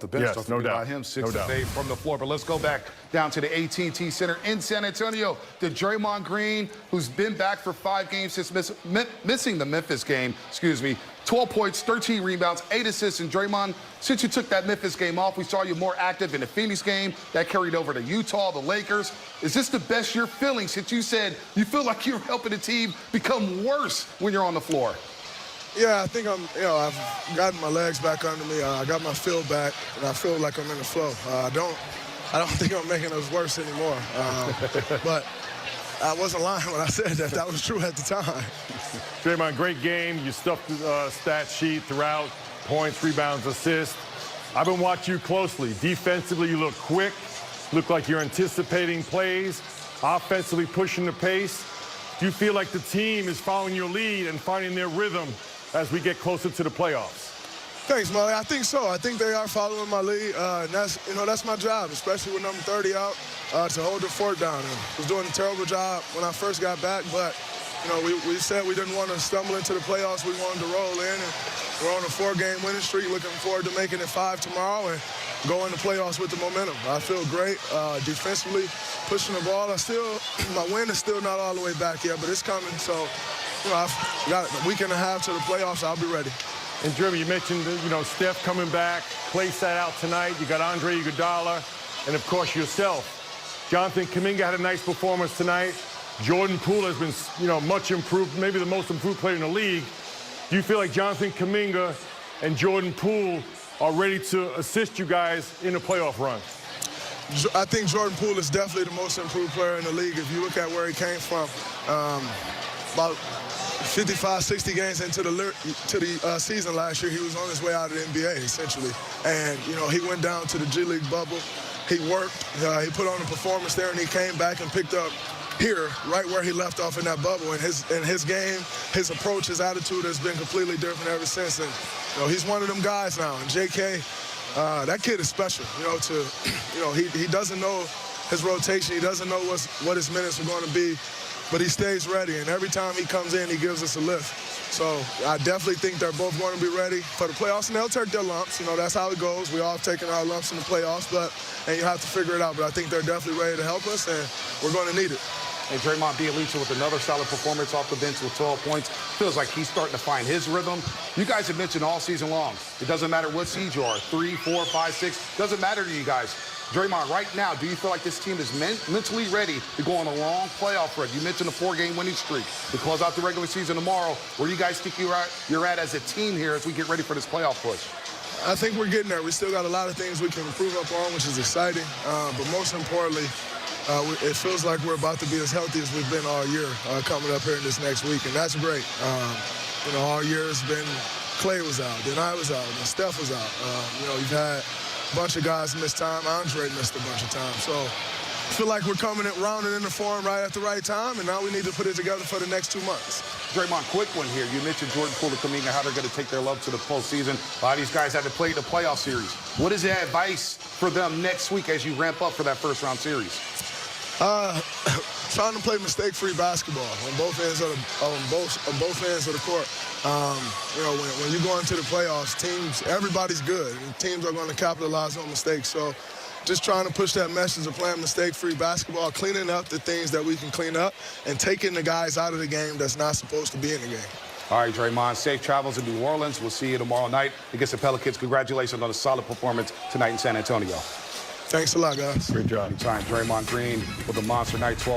The bench, Yes, don't no forget doubt. about him, 6 No of doubt. 8 from the floor. But let's go back down to the AT&T Center in San Antonio. Did Draymond Green, who's been back for 5 games since missing the Memphis game, 12 points, 13 rebounds, 8 assists. And Draymond, since you took that Memphis game off, we saw you more active in the Phoenix game. That carried over to Utah, the Lakers. Is this the best you're feeling since you said you feel like you're helping the team become worse when you're on the floor? Yeah, I think I've gotten my legs back under me. I got my feel back, and I feel like I'm in the flow. I don't think I'm making us worse anymore. But I wasn't lying when I said that. That was true at the time. Draymond, great game. You stuffed the stat sheet throughout. Points, rebounds, assists. I've been watching you closely. Defensively, you look quick. Look like you're anticipating plays. Offensively, pushing the pace. Do you feel like the team is following your lead and finding their rhythm as we get closer to the playoffs? Thanks, Molly. I think so. I think they are following my lead. And that's my job, especially with number 30 out, to hold the fort down. And I was doing a terrible job when I first got back, but we said we didn't want to stumble into the playoffs. We wanted to roll in, and we're on a 4-game winning streak. Looking forward to making it 5 tomorrow and go in the playoffs with the momentum. I feel great defensively, pushing the ball. My win is still not all the way back yet, but it's coming. So, I've got a week and a half to the playoffs. I'll be ready. And Jeremy, you mentioned, Steph coming back. Clay sat out tonight. You got Andre Iguodala, and of course yourself. Jonathan Kuminga had a nice performance tonight. Jordan Poole has been, much improved, maybe the most improved player in the league. Do you feel like Jonathan Kuminga and Jordan Poole are ready to assist you guys in a playoff run? I think Jordan Poole is definitely the most improved player in the league. If you look at where he came from, about 55, 60 games into the season last year, he was on his way out of the NBA, essentially. And, he went down to the G League bubble. He worked. He put on a performance there, and he came back and picked up here, right where he left off in that bubble. And his game, his approach, his attitude has been completely different ever since. And, he's one of them guys now. And J.K., that kid is special, he doesn't know his rotation. He doesn't know what his minutes are going to be, but he stays ready. And every time he comes in, he gives us a lift. So I definitely think they're both going to be ready for the playoffs, and they'll take their lumps. That's how it goes. We all have taken our lumps in the playoffs, and you have to figure it out. But I think they're definitely ready to help us, and we're going to need it. And Draymond Green with another solid performance off the bench with 12 points. Feels like he's starting to find his rhythm. You guys have mentioned all season long, it doesn't matter what seed you are, 3, 4, 5, 6, doesn't matter to you guys. Draymond, right now, do you feel like this team is mentally ready to go on a long playoff run? You mentioned a 4-game winning streak to close out the regular season tomorrow. Where do you guys think you're at as a team here as we get ready for this playoff push? I think we're getting there. We still got a lot of things we can improve up on, which is exciting. But most importantly, it feels like we're about to be as healthy as we've been all year coming up here in this next week, and that's great. All year has been Clay was out, then I was out, and Steph was out. You've had a bunch of guys miss time. Andre missed a bunch of time. So I feel like we're coming in rounded in the form right at the right time, and now we need to put it together for the next 2 months. Draymond, quick one here. You mentioned Jordan Poole and Kuminga, how they're going to take their love to the postseason. A lot of these guys haven't played the playoff series. What is the advice for them next week as you ramp up for that first-round series? Trying to play mistake-free basketball on both ends of the court. When you go into the playoffs, everybody's good, and teams are going to capitalize on mistakes. So just trying to push that message of playing mistake-free basketball, cleaning up the things that we can clean up, and taking the guys out of the game that's not supposed to be in the game. All right, Draymond, safe travels in New Orleans. We'll see you tomorrow night against the Pelicans. Congratulations on a solid performance tonight in San Antonio. Thanks a lot, guys. Great job. Anytime. Draymond Green with a monster night, 12